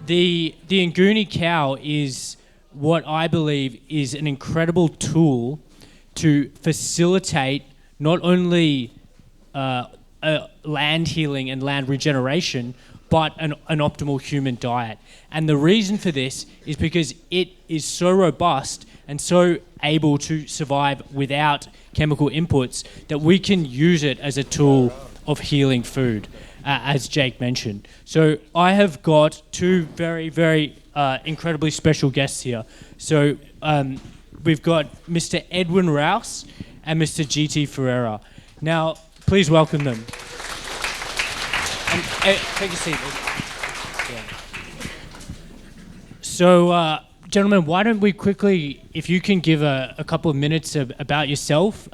the Nguni cow is what I believe is an incredible tool to facilitate not only land healing and land regeneration, but an optimal human diet. And the reason for this is because it is so robust and so able to survive without chemical inputs that we can use it as a tool of healing food, as Jake mentioned. So I have got two very, very incredibly special guests here. So we've got Mr. Edwin Rous and Mr. GT Ferriera. Now, please welcome them. And, take a seat. Yeah. So, gentlemen, why don't we quickly, if you can give a couple of minutes about yourself.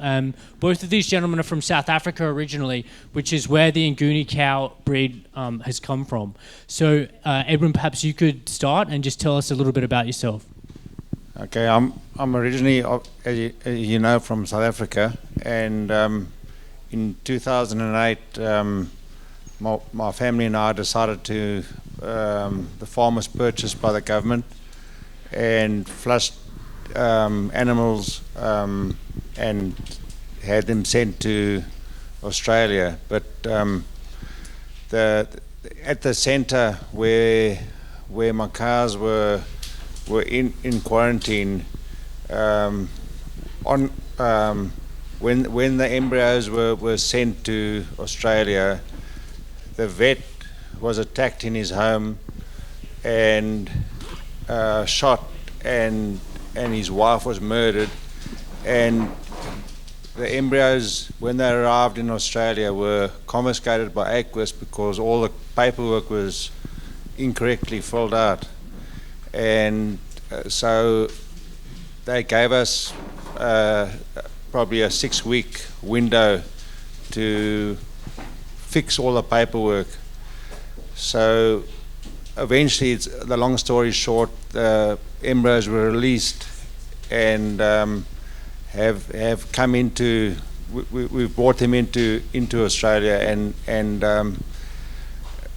Both of these gentlemen are from South Africa originally, which is where the Nguni cow breed has come from. So, Edwin, perhaps you could start and just tell us a little bit about yourself. Okay, I'm originally, as you know, from South Africa, and in 2008, my family and I decided to, the farm was purchased by the government and flushed animals and had them sent to Australia. But at the centre where my cows were in quarantine, when the embryos were sent to Australia, the vet was attacked in his home and shot, and his wife was murdered. And the embryos, when they arrived in Australia, were confiscated by AQUIS because all the paperwork was incorrectly filled out. And so they gave us probably a 6-week window to fix all the paperwork. So eventually, the long story short, the embryos were released and have come into. We've brought them into Australia, and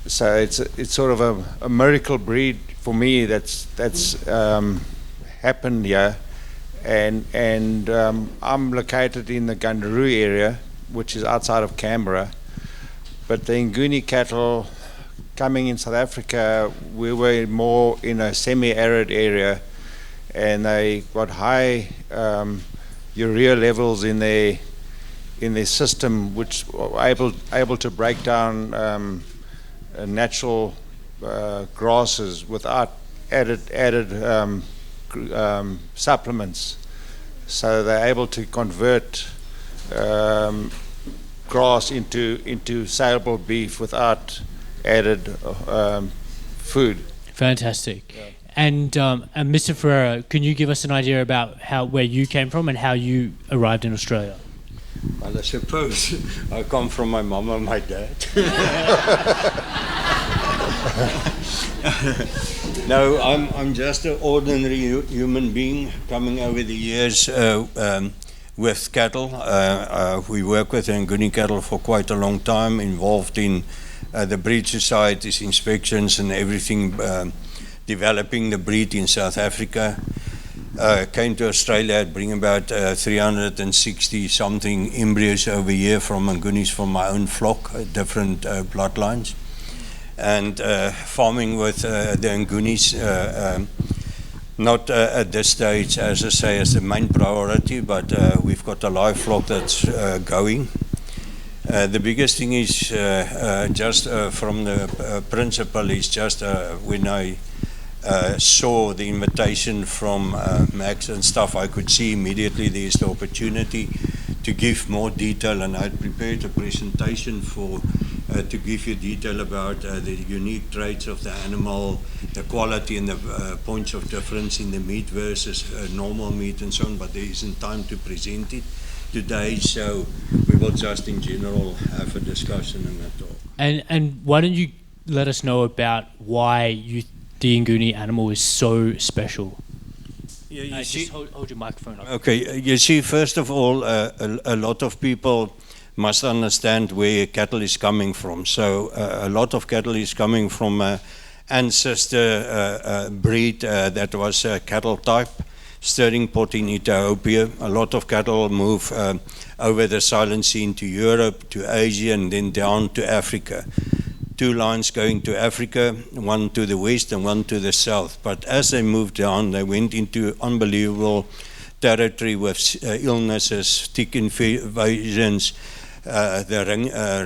so it's sort of a miracle breed for me that's happened here, and I'm located in the Gundaroo area, which is outside of Canberra. But the Nguni cattle coming in South Africa, we were more in a semi-arid area, and they got high urea levels in their system, which were able to break down natural grasses without added supplements. So they're able to convert grass into saleable beef without added food. Fantastic. Yeah. And Mr. Fereirra, can you give us an idea about where you came from and how you arrived in Australia? Well, I suppose I come from my mum and my dad. No, I'm just an ordinary human being coming over the years with cattle. We work with Nguni cattle for quite a long time, involved in the breed societies, inspections and everything, developing the breed in South Africa. Came to Australia, I'd bring about 360 something embryos over here from Ngunis from my own flock, different bloodlines. And farming with the Ngunis, not at this stage, as I say, as the main priority, but we've got a live flock that's going. The biggest thing is just from the principle is just when I saw the invitation from Max and stuff, I could see immediately there's the opportunity to give more detail, and I'd prepared a presentation to give you detail about the unique traits of the animal, the quality and the points of difference in the meat versus normal meat and so on, but there isn't time to present it today, so we will just in general have a discussion and a talk. And why don't you let us know about why the Nguni animal is so special? Yeah, just hold your microphone up. Okay, you see, first of all, a lot of people must understand where cattle is coming from. So a lot of cattle is coming from ancestor breed that was a cattle type, stirring pot in Ethiopia. A lot of cattle move over the Silent Sea into Europe, to Asia, and then down to Africa. 2 lines going to Africa, one to the west and one to the south. But as they moved down, they went into unbelievable territory with illnesses, tick invasions, the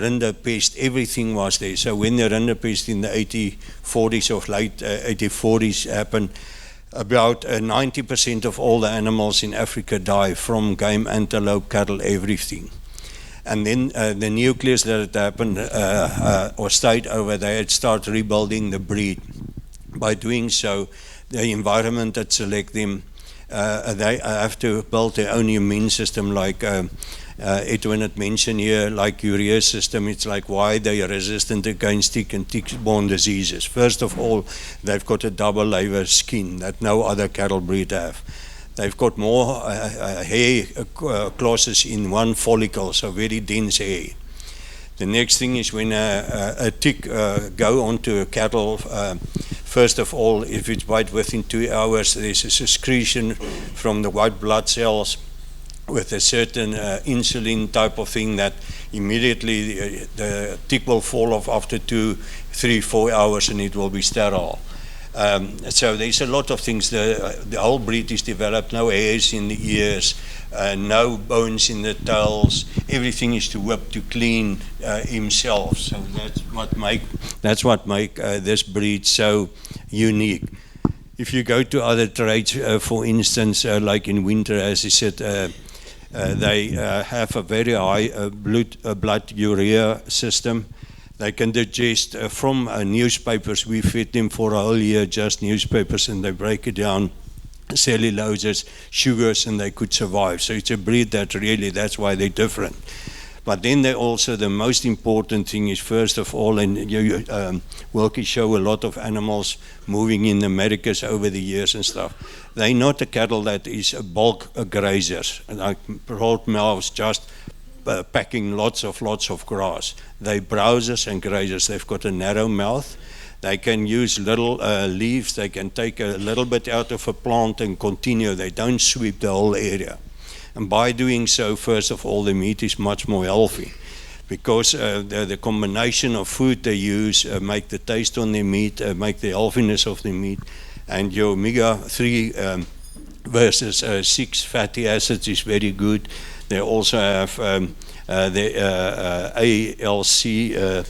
rinder pest, everything was there. So when the rinder pest in the 1840s or late 1840s happened, about 90% of all the animals in Africa die from game, antelope, cattle, everything. And then the nucleus that had happened or stayed over there, it started rebuilding the breed. By doing so, the environment that select them, they have to build their own immune system, like Edwin had mentioned here, like urea system. It's like why they are resistant against tick and tick-borne diseases. First of all, they've got a double layer skin that no other cattle breed have. They've got more hair classes in one follicle, so very dense hair. The next thing is when a tick go onto a cattle, first of all, if it's bite within 2 hours, there's a secretion from the white blood cells with a certain insulin type of thing that immediately the tick will fall off after 2, 3, 4 hours and it will be sterile. So there's a lot of things. The whole breed is developed, no hairs in the ears, no bones in the tails. Everything is to whip to clean himself. So that's what make this breed so unique. If you go to other traits, for instance, like in winter, as I said, they have a very high blood urea system. They can digest from newspapers. We feed them for a whole year just newspapers, and they break it down, celluloses, sugars, and they could survive. So it's a breed that really, that's why they're different. But then they also, the most important thing is, first of all, and you Wilkie show a lot of animals moving in the Americas over the years and stuff. They're not a cattle that is a bulk grazers, like broad mouths, just packing lots of grass. They browsers and grazers. They've got a narrow mouth. They can use little leaves. They can take a little bit out of a plant and continue. They don't sweep the whole area. And by doing so, first of all, the meat is much more healthy, because the combination of food they use make the taste on the meat, make the healthiness of the meat. And your omega-3 versus 6 fatty acids is very good. They also have the ALC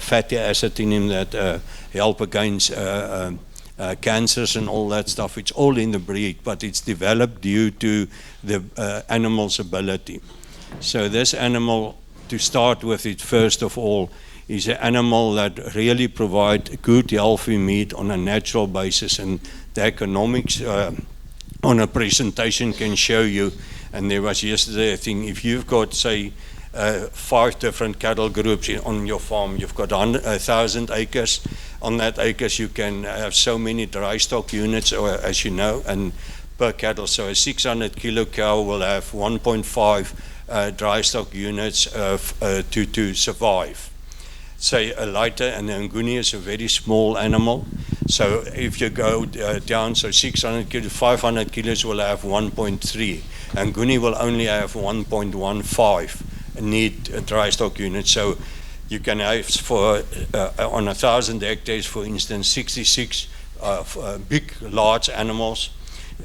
fatty acid in them that help against cancers and all that stuff. It's all in the breed, but it's developed due to the animal's ability. So this animal, to start with it, first of all, is an animal that really provides good, healthy meat on a natural basis, and the economics on a presentation can show you. And there was yesterday a thing, if you've got, say, 5 different cattle groups on your farm, you've got 1,000 acres. On that acres you can have so many dry stock units, or, as you know, and per cattle. So a 600 kilo cow will have 1.5 dry stock units to survive. Say a lighter, and the Nguni is a very small animal. So if you go down, so 600 kilos, 500 kilos will have 1.3. And Nguni will only have 1.15 need dry stock units. So you can have for on 1,000 hectares, for instance, 66 big, large animals.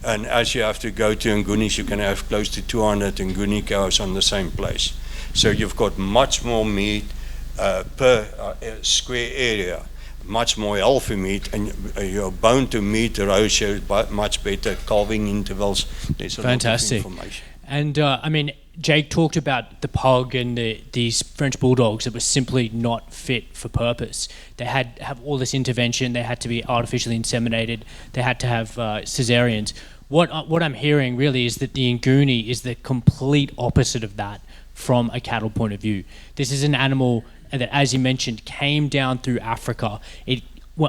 And as you have to go to Ngunis, you can have close to 200 Nguni cows on the same place. So you've got much more meat per square area, much more healthy meat, and you're bound to meet the ratio much better, calving intervals. There's a Fantastic. lot of information. And I mean, Jake talked about the pug and these French bulldogs that were simply not fit for purpose. They had to have all this intervention. They had to be artificially inseminated. They had to have cesareans. What I'm hearing really is that the Nguni is the complete opposite of that from a cattle point of view. This is an animal that, as you mentioned, came down through Africa. It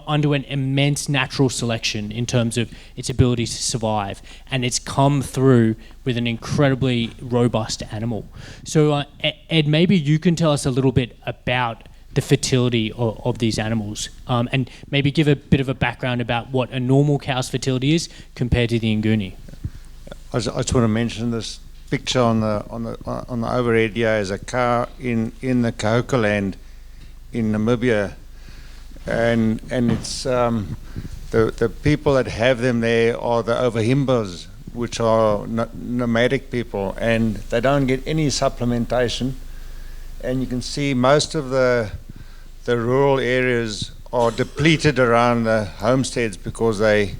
underwent immense natural selection in terms of its ability to survive, and it's come through with an incredibly robust animal. So Ed, maybe you can tell us a little bit about the fertility of these animals, and maybe give a bit of a background about what a normal cow's fertility is compared to the Nguni. I just want to mention this picture on the overhead here is a cow in the Kahoka land in Namibia, and it's the people that have them there are the Overhimbas, which are nomadic people, and they don't get any supplementation. And you can see most of the rural areas are depleted around the homesteads because the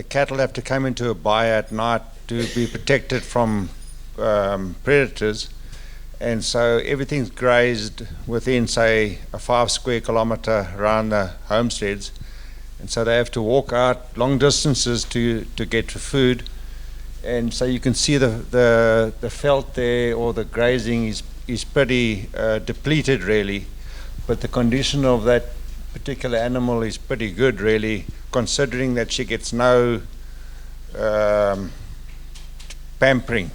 cattle have to come into a byre at night to be protected from predators, and so everything's grazed within, say, a 5 square kilometre around the homesteads, and so they have to walk out long distances to get to food. And so you can see the veld there, or the grazing is pretty depleted really, but the condition of that particular animal is pretty good really, considering that she gets no pampering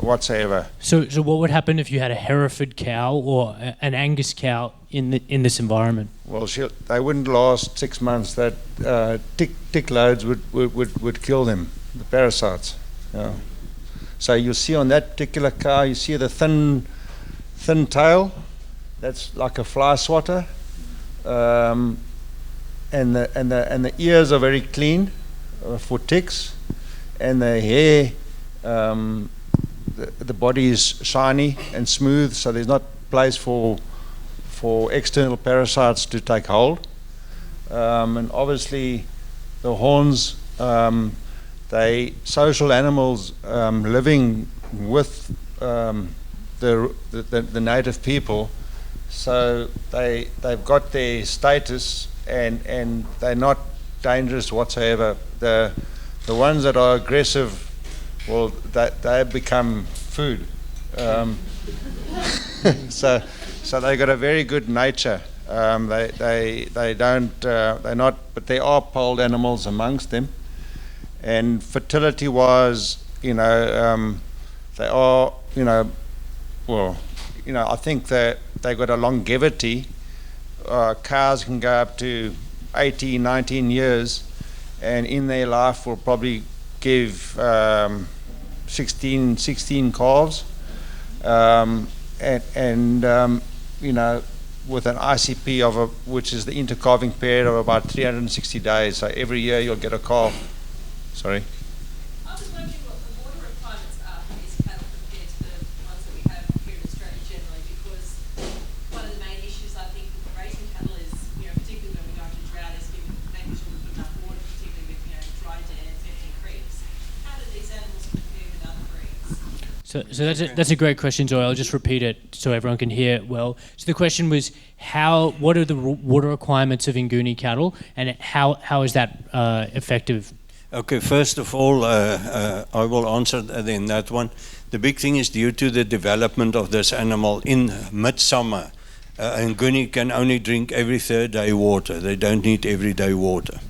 whatsoever. So what would happen if you had a Hereford cow or an Angus cow in this environment? Well, they wouldn't last 6 months. That tick loads would kill them, the parasites. Yeah. So you see on that particular cow, you see the thin tail. That's like a fly swatter, and the ears are very clean for ticks, and the hair, the body is shiny and smooth, so there's not place for external parasites to take hold. And obviously, the horns, they social animals living with the native people, so they've got their status, and they're not dangerous whatsoever. The ones that are aggressive, well, they become food. So they got a very good nature. They don't, they're not, but there are polled animals amongst them. And fertility-wise, they are, well, I think that they got a longevity. Cows can go up to 18, 19 years, and in their life will probably give 16 calves, with an ICP which is the intercalving period of about 360 days. So every year you'll get a calf. Sorry. I was wondering what the water requirements are for these cattle compared to the ones that we have here in Australia generally, because one of the main issues I think with raising cattle is, particularly when we go into drought, is making sure we put enough water, particularly with dry dams, empty creeks. How do these animals compare with other breeds? So that's a great question, Zoe. I'll just repeat it so everyone can hear it well. So the question was, what are the water requirements of Nguni cattle, and how is that effective? Okay, first of all, I will answer then that one. The big thing is due to the development of this animal in midsummer. Nguni can only drink every third day water. They don't need everyday water.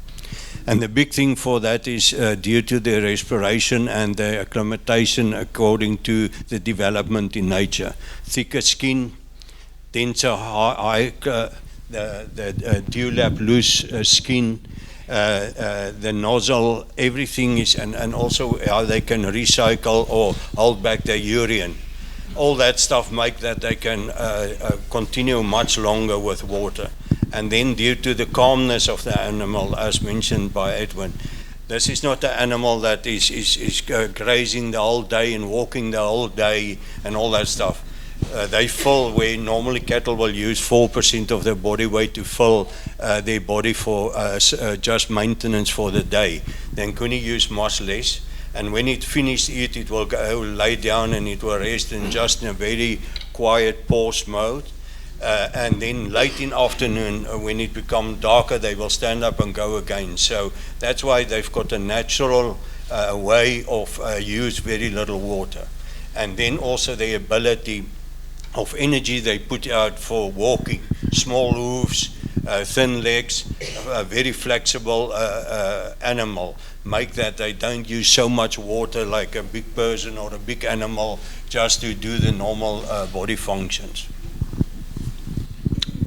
And the big thing for that is due to their respiration and their acclimatization according to the development in nature. Thicker skin, denser the dewlap loose skin, the nozzle, everything is, and also how they can recycle or hold back their urine. All that stuff make that they can continue much longer with water. And then due to the calmness of the animal, as mentioned by Edwin, this is not an animal that is grazing the whole day and walking the whole day and all that stuff. They fill where normally cattle will use 4% of their body weight to fill their body for just maintenance for the day. Then Nguni use much less, and when it finished eat, it will go lay down and it will rest in just in a very quiet pause mode. And then late in afternoon, when it becomes darker, they will stand up and go again. So that's why they've got a natural way of use very little water. And then also the ability of energy they put out for walking, small hooves, thin legs, a very flexible animal, make that they don't use so much water like a big person or a big animal just to do the normal body functions.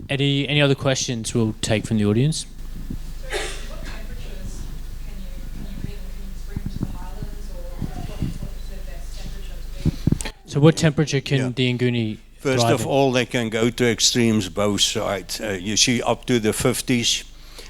Any other questions we'll take from the audience? So what temperatures can you breed them? Can you bring them to the highlands, or what's the best temperature to be? So what temperature can Yeah. the Nguni First thrive of in? all, they can go to extremes both sides. You see up to the 50s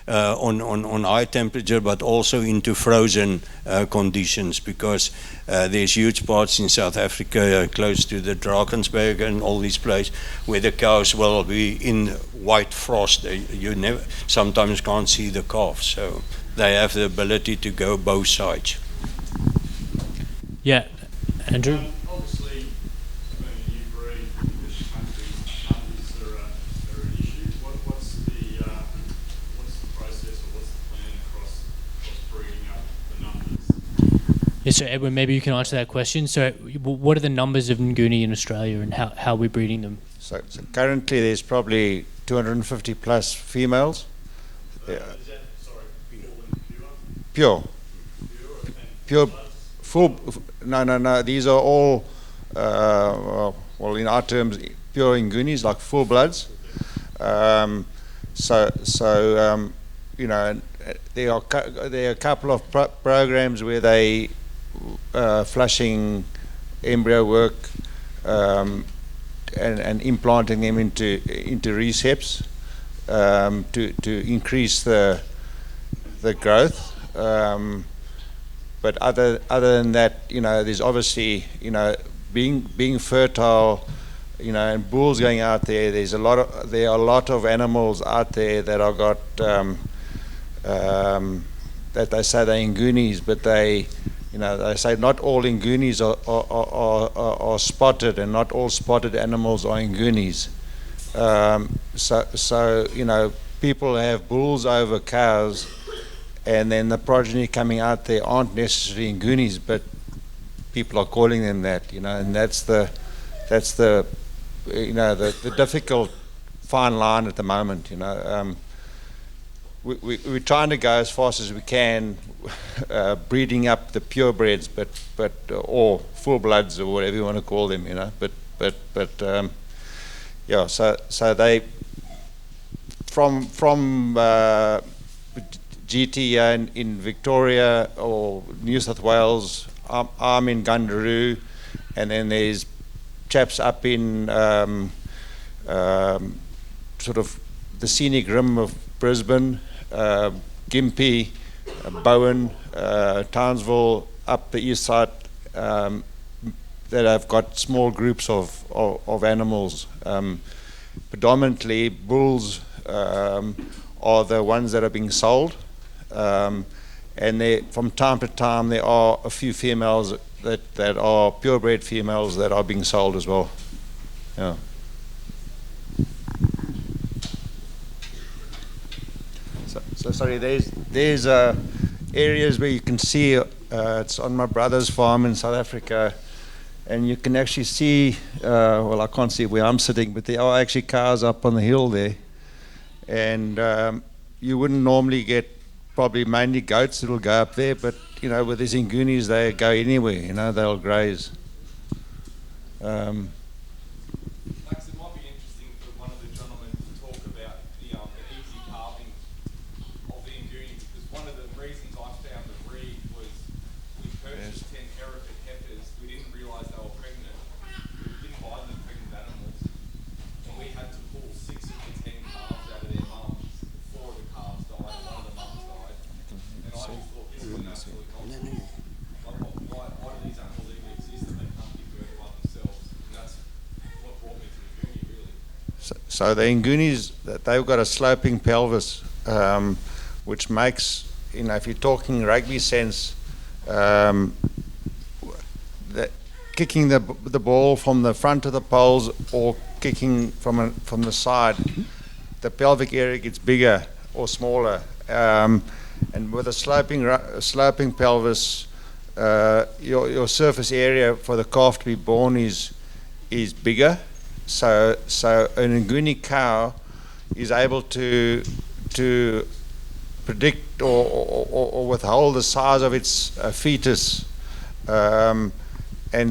on high temperature, but also into frozen conditions, because there's huge parts in South Africa close to the Drakensberg and all these places where the cows will be in white frost. You never sometimes can't see the calf, so they have the ability to go both sides. Yeah, Andrew? Obviously, when you breed in this country, numbers are an issue. What's the process, or what's the plan across breeding up the numbers? Yeah, so Edwin, maybe you can answer that question. So what are the numbers of Nguni in Australia, and how are we breeding them? So currently there's probably 250 plus females. Yeah. Is that, sorry, pure? Pure. Pure. Full. No. These are all, well, in our terms, pure Ngunis, like full bloods. You know, there are a couple of programs where they flushing embryo work and implanting them into receps to increase the growth. But other than that, you know, there's obviously, you know, being fertile, you know, and bulls going out there. There are a lot of animals out there that are got that they say they're Ngunis, but they say not all Ngunis are spotted, and not all spotted animals are Ngunis. So you know, people have bulls over cows, and then the progeny coming out there aren't necessarily Ngunis, but people are calling them that, you know, and that's the you know, the difficult fine line at the moment, you know. We're trying to go as fast as we can, breeding up the purebreds, but or full bloods, or whatever you want to call them, you know. But yeah. So they from GT in Victoria or New South Wales. I'm in Gundaroo, and then there's chaps up in sort of the scenic rim of Brisbane, Gympie, Bowen, Townsville, up the east side, that have got small groups of animals. Predominantly bulls are the ones that are being sold. And from time to time there are a few females that are purebred females that are being sold as well. Yeah. So sorry, there's areas where you can see, it's on my brother's farm in South Africa, and you can actually see, well, I can't see where I'm sitting, but there are actually cows up on the hill there, and you wouldn't normally get probably mainly goats that'll go up there, but you know, with these Ngunis, they go anywhere, you know, they'll graze. Max, it might be interesting for one of the gentlemen to talk about the easy calving of the Nguni, because one of the reasons I found the breed was we purchased 10 Hereford heifers. We didn't realise they were pregnant. We didn't buy them pregnant animals, and we had to pull 6 of the 10 calves out of their mums. 4 of the calves died, and one of the mums died. And I just thought this was an absolute nonsense. Like, why do these animals even exist and they can't give birth by themselves? And that's what brought me to the Nguni, really. So the Ngunis, they've got a sloping pelvis, which makes, you know, if you're talking rugby sense, that kicking the ball from the front of the poles or kicking from the side, the pelvic area gets bigger or smaller, and with a sloping pelvis, your surface area for the calf to be born is bigger. So an Nguni cow is able to predict or withhold the size of its fetus, and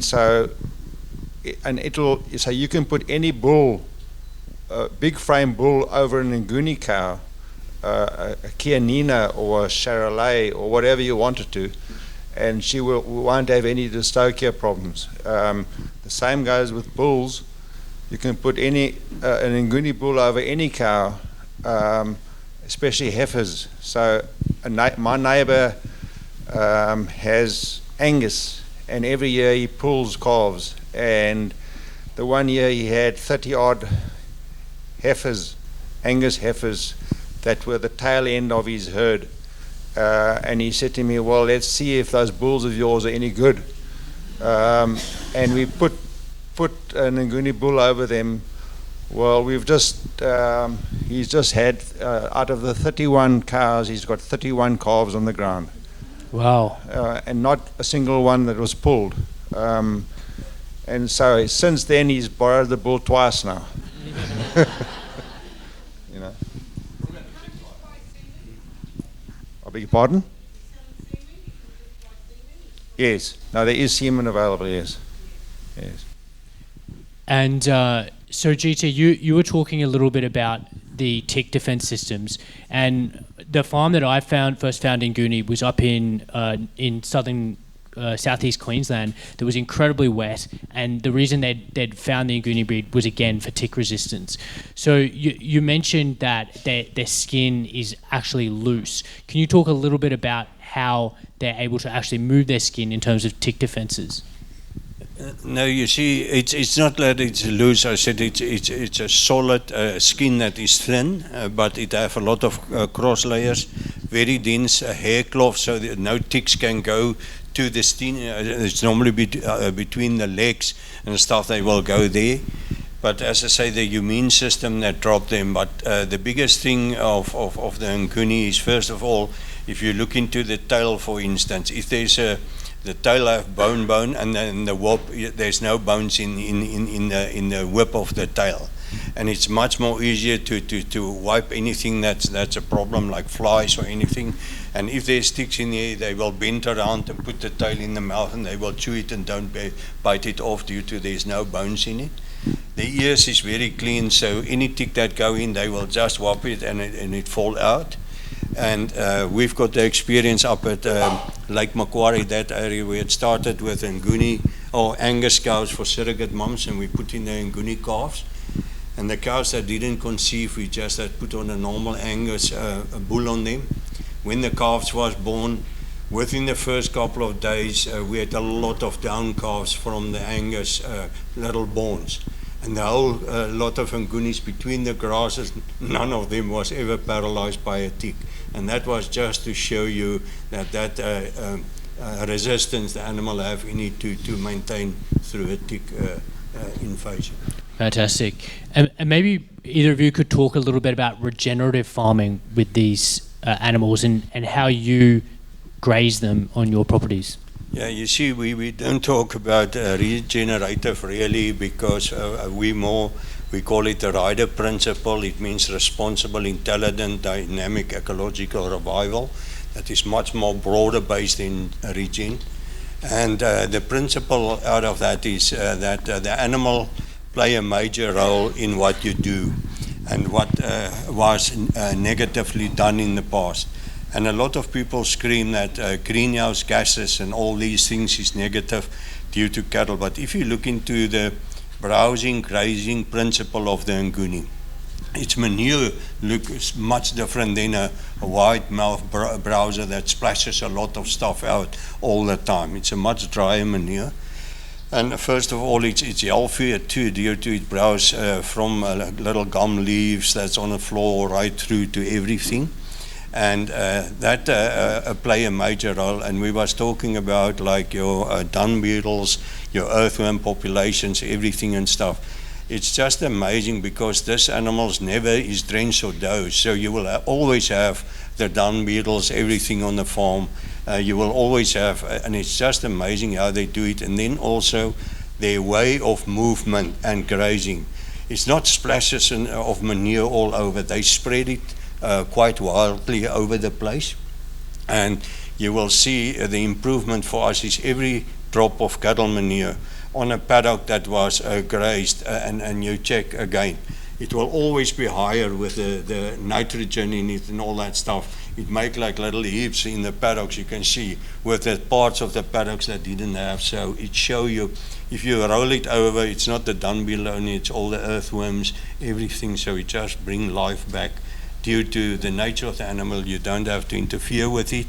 so you can put any bull a big frame bull over an Nguni cow, a Kianina or a Charolais or whatever you want it to, and she won't have any dystocia problems. The same goes with bulls. You can put an Nguni bull over any cow, especially heifers. So my neighbour has Angus, and every year he pulls calves, and the one year he had 30 odd heifers, Angus heifers, that were the tail end of his herd. And he said to me, well, let's see if those bulls of yours are any good. And we put an Nguni bull over them. Well, he's just had, out of the 31 cows, he's got 31 calves on the ground. Wow. And not a single one that was pulled. And so since then, he's borrowed the bull twice now. You know. I beg your pardon? Yes. No, there is semen available, yes. Yes. And so, GT, you were talking a little bit about the tick defense systems, and the farm that I first found in Nguni was up in southern southeast Queensland that was incredibly wet, and the reason they'd found the Nguni breed was again for tick resistance. So you mentioned that their skin is actually loose. Can you talk a little bit about how they're able to actually move their skin in terms of tick defenses? No, you see, it's not that it's loose. I said it's a solid skin that is thin, but it have a lot of cross layers, very dense hair cloth, so that no ticks can go to the skin. It's normally between the legs and stuff. They will go there. But as I say, the immune system that dropped them. But the biggest thing of the Nguni is, first of all, if you look into the tail, for instance, if there's the tail have bone, and then the whip, there's no bones in the whip of the tail, and it's much more easier to wipe anything that's a problem, like flies or anything. And if there's sticks in there, they will bend around and put the tail in the mouth, and they will chew it and don't bite it off due to there's no bones in it. The ears is very clean, so any tick that go in, they will just wipe it and it fall out. And we've got the experience up at Lake Macquarie, that area where it started with Nguni or Angus cows for surrogate mums, and we put in the Nguni calves. And the cows that didn't conceive, we just had put on a normal Angus bull on them. When the calves was born, within the first couple of days, we had a lot of down calves from the Angus little borns. And the whole lot of Ngunis between the grasses, none of them was ever paralyzed by a tick. And that was just to show you that resistance the animal have in it to maintain through a tick invasion. Fantastic. And maybe either of you could talk a little bit about regenerative farming with these animals and how you graze them on your properties. Yeah, you see, we don't talk about regenerative really, because we call it the rider principle. It means responsible, intelligent, dynamic, ecological revival. That is much more broader based in regen. And the principle out of that is that the animal play a major role in what you do and what was negatively done in the past. And a lot of people scream that greenhouse gases and all these things is negative due to cattle. But if you look into the browsing, grazing principle of the Nguni, its manure looks much different than a wide mouth browser that splashes a lot of stuff out all the time. It's a much drier manure. And first of all, it's healthier too, due to it browse from little gum leaves that's on the floor right through to everything. And that play a major role. And we was talking about like your dung beetles, your earthworm populations, everything and stuff. It's just amazing because this animals never is drenched or dosed. So you will always have the dung beetles, everything on the farm. You will always have, and it's just amazing how they do it. And then also their way of movement and grazing. It's not splashes of manure all over. They spread it quite wildly over the place, and you will see the improvement for us is every drop of cattle manure on a paddock that was grazed, and you check again, it will always be higher with the nitrogen in it and all that stuff. It make like little heaps in the paddocks, you can see, with the parts of the paddocks that didn't have. So it show you, if you roll it over, it's not the dung only, it's all the earthworms, everything. So it just bring life back. Due to the nature of the animal, you don't have to interfere with it.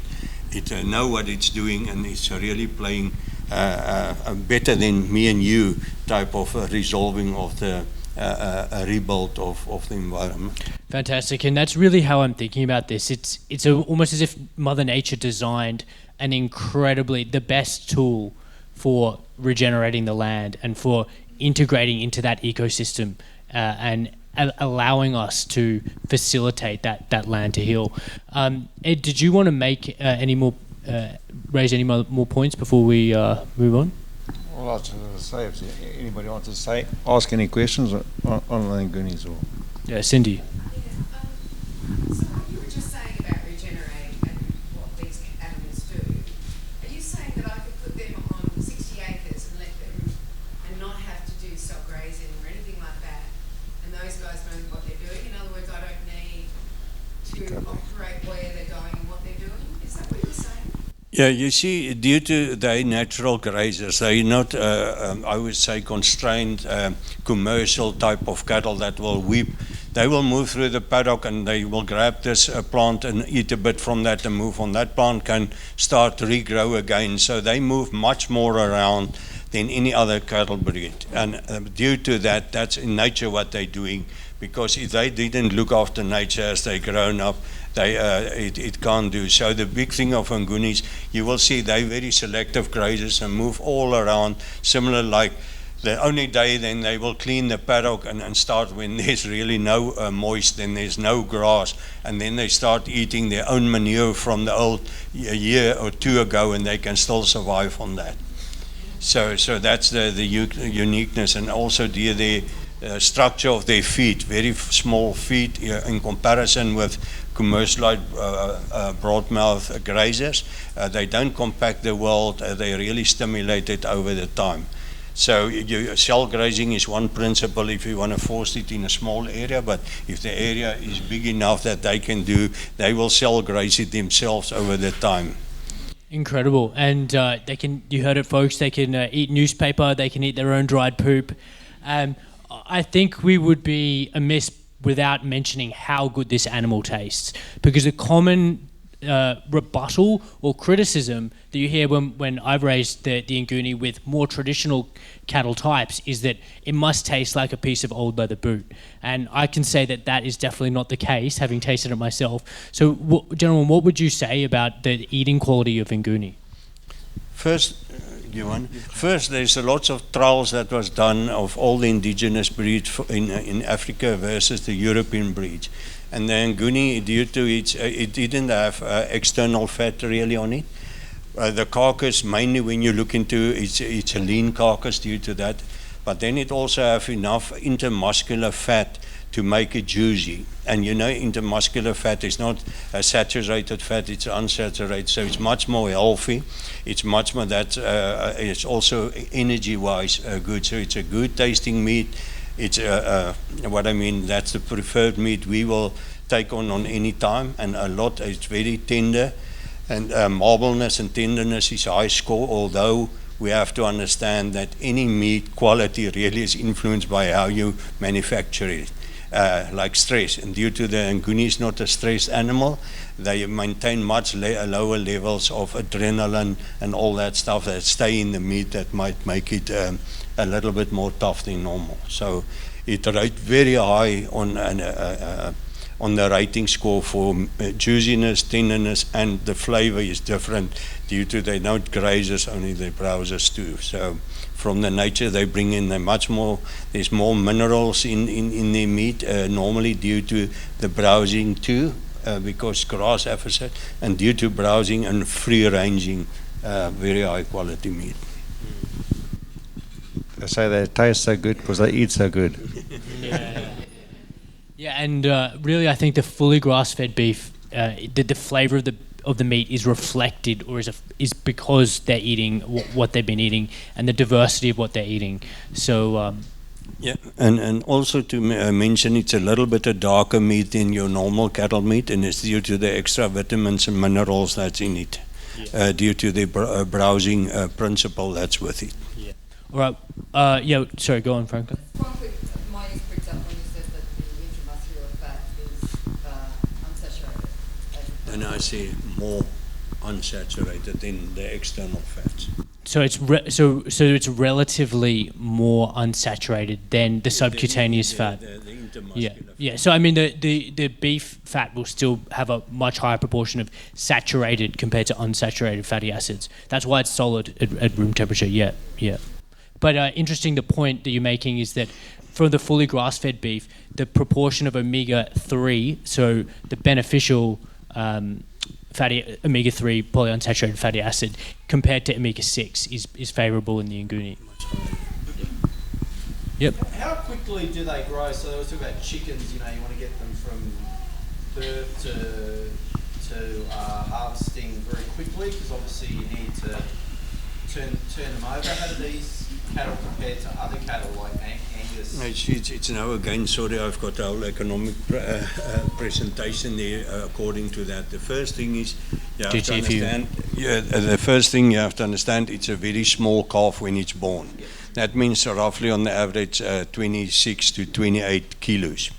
It know what it's doing, and it's really playing better than me and you type of resolving of the a rebuild of the environment. Fantastic, and that's really how I'm thinking about this. It's almost as if Mother Nature designed an incredibly, the best tool for regenerating the land and for integrating into that ecosystem and allowing us to facilitate that land to heal. Ed, did you want to make raise any more points before we move on? Well, I was going to say, if anybody wants to say, ask any questions on the Ngunis or... Yeah, Cindy. So what you were just saying about regenerating and what these animals do, are you saying that I could put them on 60 acres and let them and not have to do self-grazing or anything like that, and those guys know what they're doing? In other words, I don't need to operate where they're going and what they're doing? Is that what you're saying? Yeah, you see, due to the natural grazers, they're not, I would say, constrained commercial type of cattle that will weep. They will move through the paddock and they will grab this plant and eat a bit from that and move on. That plant can start to regrow again. So they move much more around than any other cattle breed. And due to that, that's in nature what they're doing. Because if they didn't look after nature as they grown up, it can't do. So the big thing of Ngunis, you will see they're very selective grazers and move all around, similar like the only day then they will clean the paddock and start when there's really no moist, then there's no grass, and then they start eating their own manure from the old year or two ago, and they can still survive on that. So that's the uniqueness, and also the structure of their feet, very small feet in comparison with commercialized broadmouth grazers. They don't compact the world, they really stimulate it over the time. So cell grazing is one principle if you want to force it in a small area, but if the area is big enough that they can do, they will cell graze it themselves over the time. Incredible. And they can, you heard it folks, they can eat newspaper, they can eat their own dried poop. I think we would be amiss without mentioning how good this animal tastes, because a common rebuttal or criticism that you hear when I've raised the Nguni with more traditional cattle types is that it must taste like a piece of old leather boot. And I can say that is definitely not the case, having tasted it myself. So, gentlemen, what would you say about the eating quality of Nguni? First, there's a lots of trials that was done of all the indigenous breeds in Africa versus the European breeds. And the Nguni, due to it didn't have external fat really on it. The carcass, mainly when you look into it's a lean carcass due to that. But then it also have enough intermuscular fat to make it juicy. And you know, intermuscular fat is not a saturated fat, it's unsaturated, so it's much more healthy. It's much more it's also energy-wise good. So it's a good tasting meat. It's what I mean, that's the preferred meat we will take on any time, and it's very tender, and marbleness and tenderness is high score, although we have to understand that any meat quality really is influenced by how you manufacture it. Like stress, and due to the Nguni is not a stressed animal, they maintain much lower levels of adrenaline and all that stuff that stay in the meat that might make it a little bit more tough than normal. So it rates very high on the rating score for juiciness, tenderness, and the flavor is different due to they don't grazers, only they browsers too. So from the nature they bring in there's more minerals in their meat, normally due to the browsing too, because grass episode, and due to browsing and free ranging, very high quality meat. They say they taste so good because they eat so good. Yeah, and really I think the fully grass-fed beef, the flavour of the meat is reflected, or is because they're eating what they've been eating and the diversity of what they're eating. So Yeah, and also to mention, it's a little bit a darker meat than your normal cattle meat, and it's due to the extra vitamins and minerals that's in it, due to the browsing principle that's with it. Yeah. All right. Yeah. Sorry. Go on, Franklin. One quick, mine is picked up when you said that the intramuscular fat is unsaturated. And I say more unsaturated than the external fats. So it's so it's relatively more unsaturated than the subcutaneous fat. The intermuscular Yeah, fat. yeah. So I mean, the beef fat will still have a much higher proportion of saturated compared to unsaturated fatty acids. That's why it's solid at room temperature. Yeah, yeah. But interesting, the point that you're making is that for the fully grass-fed beef, the proportion of omega-3, so the beneficial fatty omega-3 polyunsaturated fatty acid compared to omega-6 is favourable in the Nguni. Yep. How quickly do they grow? So I was talking about chickens, you want to get them from birth to harvesting very quickly, because obviously you need to turn them over. How do these cattle compare to other cattle like Angus? It's now again, sorry, I've got our economic presentation there according to that. The first thing is you have to understand, the first thing you have to understand, it's a very small calf when it's born. That means roughly on the average 26 to 28 kilos.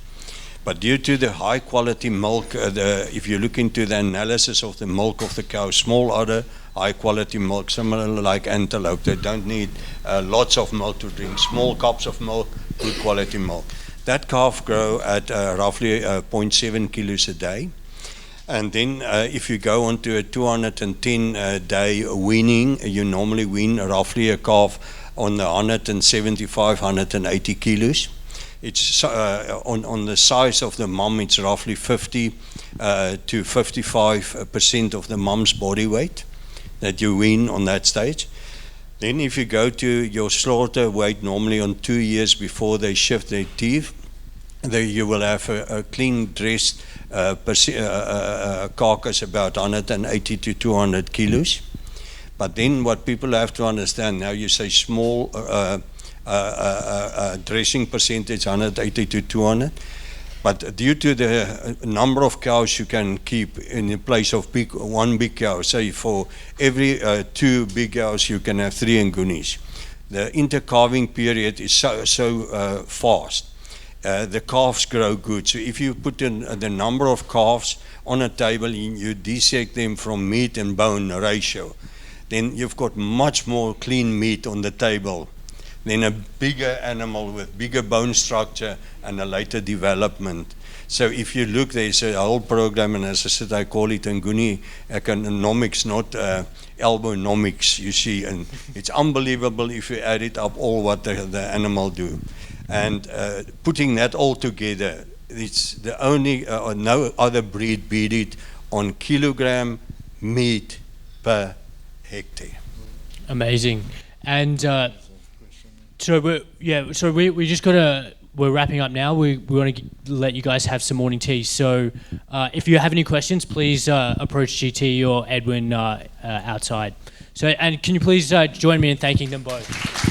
But due to the high quality milk, if you look into the analysis of the milk of the cow, small udder, high quality milk, similar like antelope, they don't need lots of milk to drink, small cups of milk, good quality milk. That calf grow at roughly 0.7 kilos a day. And then if you go on to a 210 day weaning, you normally wean roughly a calf on the 175, 180 kilos. It's on the size of the mum, it's roughly 50 to 55% of the mum's body weight that you wean on that stage. Then if you go to your slaughter weight, normally on 2 years before they shift their teeth, you will have a clean dressed carcass about 180 to 200 kilos. But then what people have to understand, now you say small dressing percentage, 180 to 200. But due to the number of cows you can keep in the place of one big cow, say for every 2 big cows you can have 3 Ngunis. The intercalving period is so fast. The calves grow good. So if you put in the number of calves on a table, you dissect them from meat and bone ratio, then you've got much more clean meat on the table than a bigger animal with bigger bone structure and a later development. So if you look, there's a whole program, and as I said, I call it Nguni economics, not elbonomics, you see, and it's unbelievable if you add it up all what the animal do. And putting that all together, it's the only, no other breed beat it on kilogram meat per hectare. Amazing. And so we just we're wrapping up now. We want to let you guys have some morning tea. So if you have any questions, please approach GT or Edwin outside. So, and can you please join me in thanking them both?